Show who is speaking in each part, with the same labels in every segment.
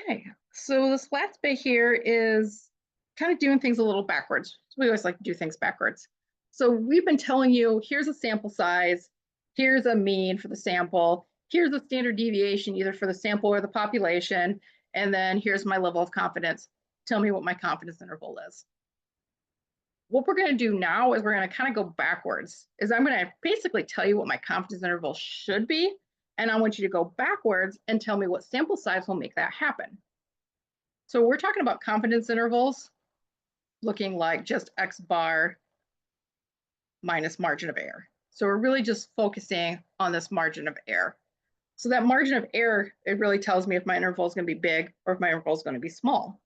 Speaker 1: Okay, so this last bit here is kind of doing things a little backwards. We always like to do things backwards. So we've been telling you, here's a sample size, here's a mean for the sample, here's a standard deviation either for the sample or the population, and then here's my level of confidence. Tell me what my confidence interval is. What we're going to do now is we're going to kind of go backwards. I'm going to basically tell you what my confidence interval should be, and I want you to go backwards and tell me what sample size will make that happen. So we're talking about confidence intervals looking like just X bar minus margin of error. So we're really just focusing on this margin of error. So that margin of error, it really tells me if my interval is going to be big or if my interval is going to be small.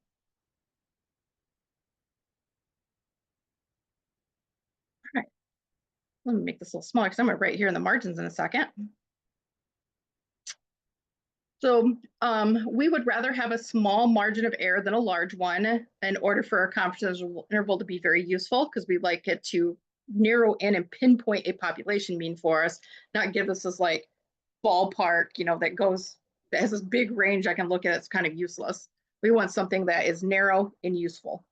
Speaker 1: All right, let me make this a little smaller because I'm going to write here in the margins in a second. So we would rather have a small margin of error than a large one in order for our confidence interval to be very useful, because we like it to narrow in and pinpoint a population mean for us, not give us this like ballpark, that has this big range I can look at. It's kind of useless. We want something that is narrow and useful.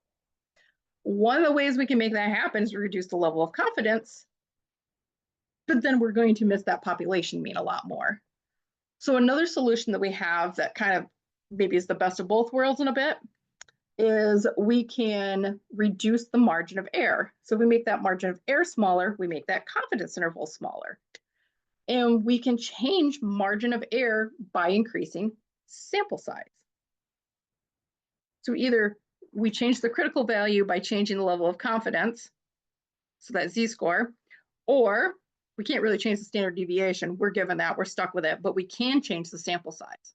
Speaker 1: One of the ways we can make that happen is reduce the level of confidence, but then we're going to miss that population mean a lot more. So another solution that we have that kind of maybe is the best of both worlds in a bit is we can reduce the margin of error. So we make that margin of error smaller, we make that confidence interval smaller. And we can change margin of error by increasing sample size. So either we change the critical value by changing the level of confidence, so that z-score, or we can't really change the standard deviation. We're given that, we're stuck with it, but we can change the sample size.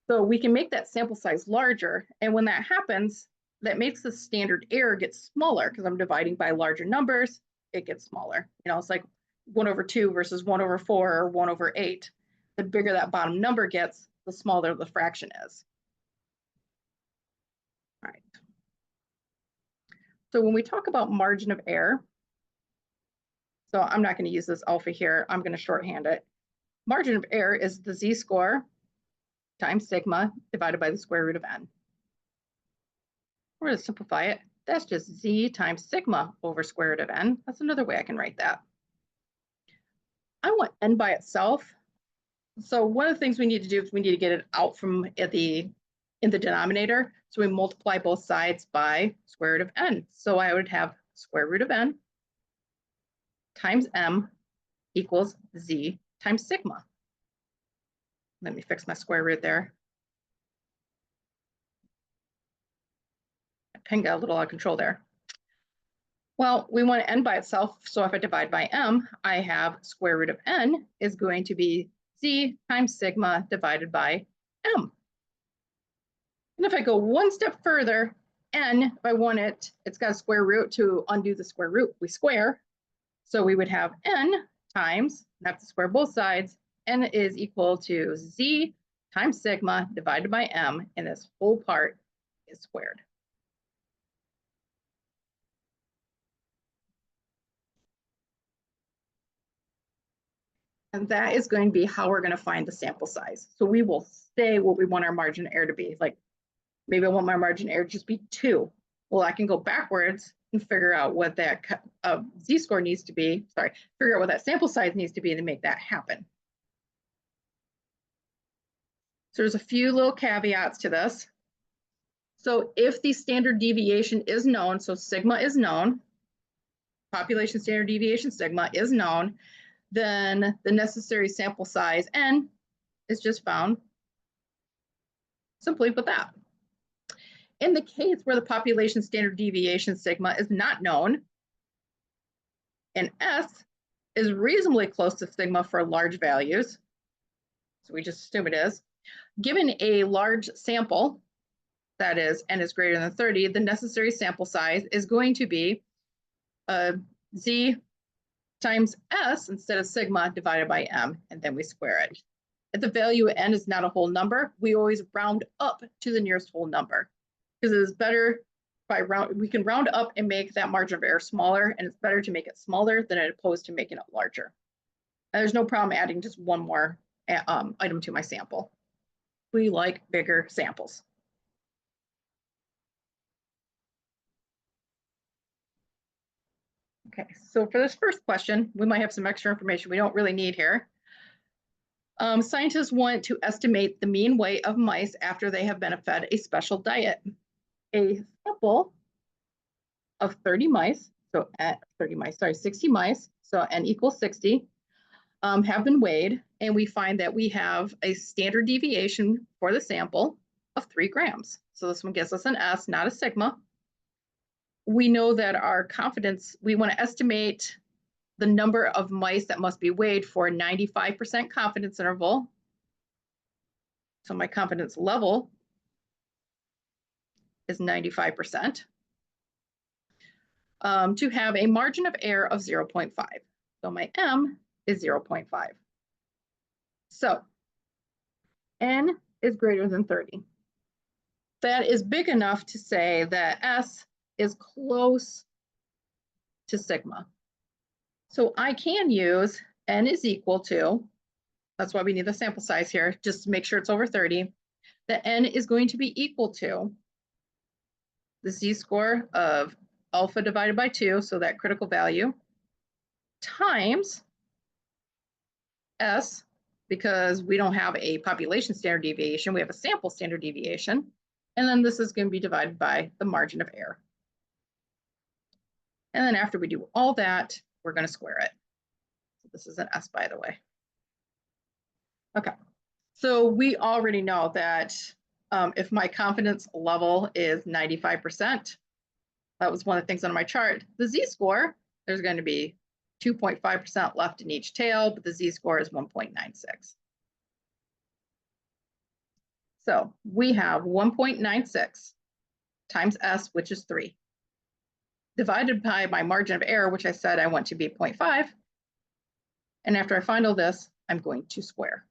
Speaker 1: So we can make that sample size larger. And when that happens, that makes the standard error get smaller because I'm dividing by larger numbers, it gets smaller. It's like 1/2 versus 1/4 or 1/8. The bigger that bottom number gets, the smaller the fraction is. All right. So when we talk about margin of error, so I'm not going to use this alpha here. I'm going to shorthand it. Margin of error is the z-score times sigma divided by the square root of n. We're going to simplify it. That's just z times sigma over square root of n. That's another way I can write that. I want n by itself. So one of the things we need to do is we need to get it out from in the denominator. So we multiply both sides by square root of n. So I would have square root of n times m equals z times sigma. Let me fix my square root there. My pen got a little out of control there. Well, we want n by itself, so if I divide by m, I have square root of n is going to be z times sigma divided by m. And if I go one step further, n, if I want it, it's got a square root. To undo the square root, we square. So we would have n times, I have to square both sides, n is equal to z times sigma divided by m, and this whole part is squared. And that is going to be how we're going to find the sample size. So we will say what we want our margin of error to be. Like maybe I want my margin of error to just be 2. Well, I can go backwards and figure out what that z-score needs to be. Figure out what that sample size needs to be to make that happen. So there's a few little caveats to this. So if the standard deviation is known, so sigma is known, population standard deviation sigma is known, then the necessary sample size n is just found simply with that. In the case where the population standard deviation sigma is not known, and S is reasonably close to sigma for large values, so we just assume it is, given a large sample, that is n is greater than 30, the necessary sample size is going to be z times s instead of sigma divided by m, and then we square it. If the value n is not a whole number, we always round up to the nearest whole number, because it is better we can round up and make that margin of error smaller, and it's better to make it smaller than opposed to making it larger. And there's no problem adding just one more item to my sample. We like bigger samples. Okay, so for this first question, we might have some extra information we don't really need here. Scientists want to estimate the mean weight of mice after they have been fed a special diet. A sample of 30 mice, so at 30 mice, sorry, 60 mice, so n equals 60, have been weighed, and we find that we have a standard deviation for the sample of 3 grams. So this one gives us an S, not a sigma. We know that our confidence, we want to estimate the number of mice that must be weighed for a 95% confidence interval. So my confidence level is 95%. To have a margin of error of 0.5. So my M is 0.5. So N is greater than 30. That is big enough to say that S is close to sigma. So I can use N is equal to, that's why we need the sample size here, just to make sure it's over 30, that N is going to be equal to the z-score of alpha divided by 2, so that critical value, times S, because we don't have a population standard deviation, we have a sample standard deviation, and then this is going to be divided by the margin of error. And then after we do all that, we're going to square it. So this is an S, by the way. Okay, so we already know that if my confidence level is 95%, that was one of the things on my chart, the z-score, there's going to be 2.5% left in each tail, but the z-score is 1.96. So we have 1.96 times S, which is 3, divided by my margin of error, which I said I want to be 0.5. And after I find all this, I'm going to square.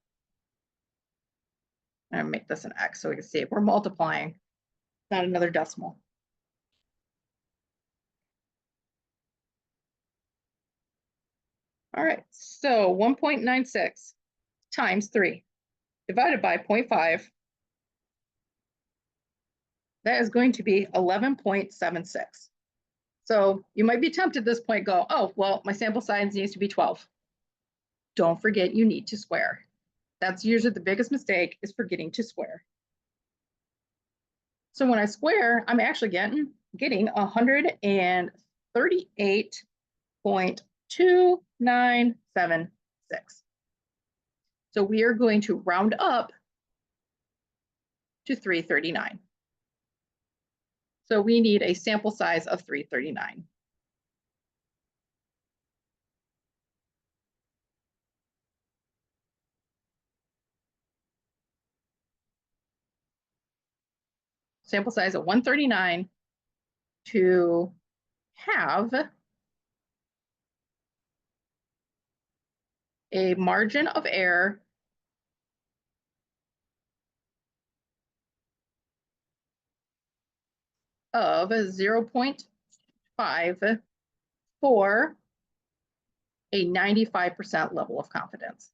Speaker 1: I'm going to make this an X so we can see it. We're multiplying, not another decimal. All right, so 1.96 times 3 divided by 0.5, that is going to be 11.76. So you might be tempted at this point, go, oh, well, my sample size needs to be 12. Don't forget you need to square. That's usually the biggest mistake, is forgetting to square. So when I square, I'm actually getting 138.2976. So we are going to round up to 339. So we need a sample size of 339. Sample size of 139 to have a margin of error of 0.5 for a 95% level of confidence.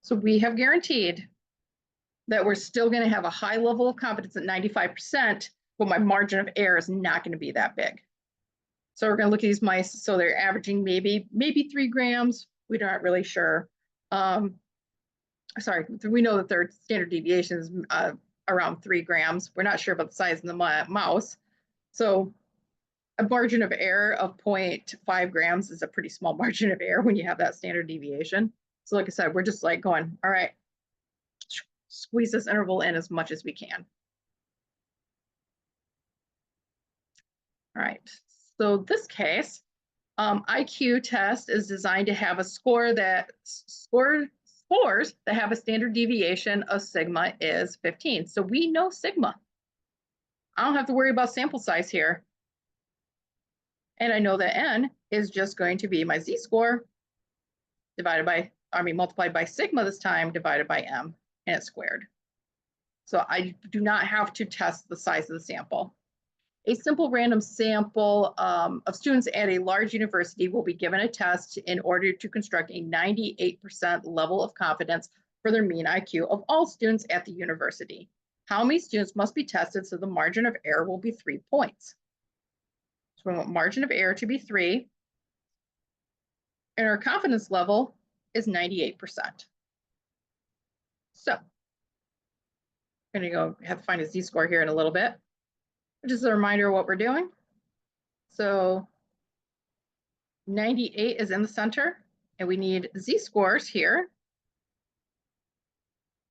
Speaker 1: So we have guaranteed that we're still going to have a high level of confidence at 95%, but my margin of error is not going to be that big. So we're going to look at these mice. So they're averaging maybe 3 grams. We're not really sure. Sorry, we know that their standard deviation is around 3 grams. We're not sure about the size of the mouse. So a margin of error of 0.5 grams is a pretty small margin of error when you have that standard deviation. So like I said, we're just like going, all right, squeeze this interval in as much as we can. All right, so this case, IQ test is designed to have a score that scores that have a standard deviation of sigma is 15. So we know sigma. I don't have to worry about sample size here. And I know that N is just going to be my z-score divided by, multiplied by sigma this time, divided by M, and it's squared. So I do not have to test the size of the sample. A simple random sample of students at a large university will be given a test in order to construct a 98% level of confidence for their mean IQ of all students at the university. How many students must be tested so the margin of error will be 3 points? So we want margin of error to be 3, and our confidence level is 98%. So I'm going to go have to find a z-score here in a little bit. Just a reminder of what we're doing. So 98 is in the center, and we need z-scores here.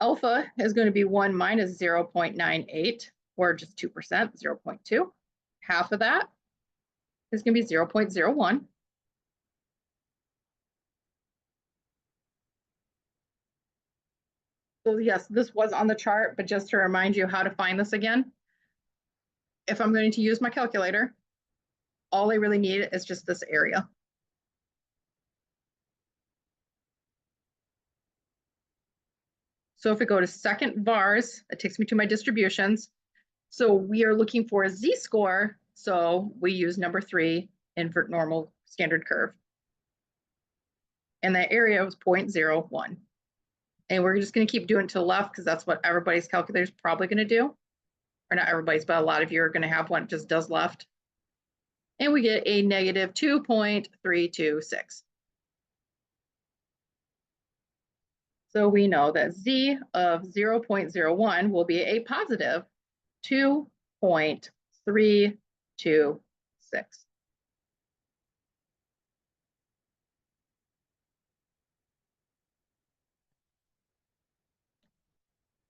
Speaker 1: Alpha is going to be 1 minus 0.98, or just 2%, 0.2. Half of that is going to be 0.01. So yes, this was on the chart, but just to remind you how to find this again, if I'm going to use my calculator, all I really need is just this area. So if we go to second vars, it takes me to my distributions. So we are looking for a z-score, so we use number 3, invert normal standard curve. And that area was 0.01. And we're just going to keep doing it to the left because that's what everybody's calculator is probably going to do. Or not everybody's, but a lot of you are going to have one that just does left. And we get a negative 2.326. So we know that z of 0.01 will be a positive 2.326.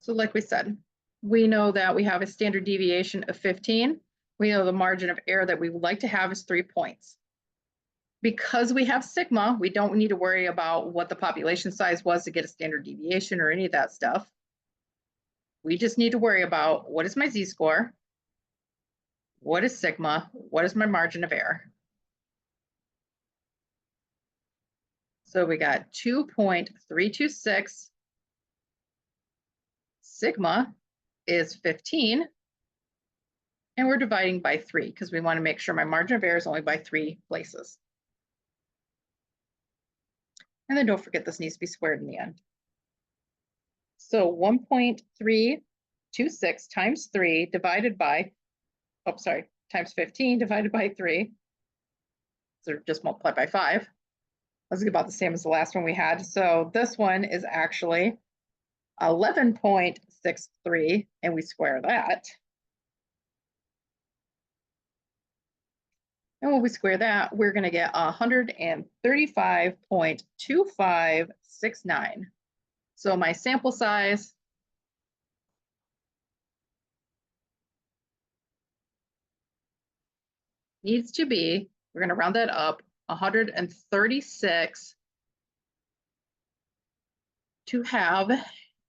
Speaker 1: So like we said, we know that we have a standard deviation of 15. We know the margin of error that we would like to have is 3 points. Because we have sigma, we don't need to worry about what the population size was to get a standard deviation or any of that stuff. We just need to worry about what is my z-score, what is sigma, what is my margin of error. So we got 2.326. Sigma is 15. And we're dividing by 3 because we want to make sure my margin of error is only by 3 places. And then don't forget this needs to be squared in the end. So 1.326 times 3 divided by, times 15 divided by 3. So just multiply by 5. This is about the same as the last one we had. So this one is actually 11.63, and we square that. And when we square that, we're going to get 135.2569. So my sample size needs to be, we're going to round that up, 136 to have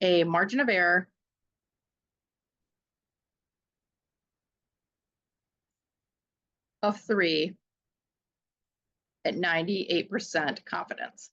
Speaker 1: a margin of error of 3 at 98% confidence.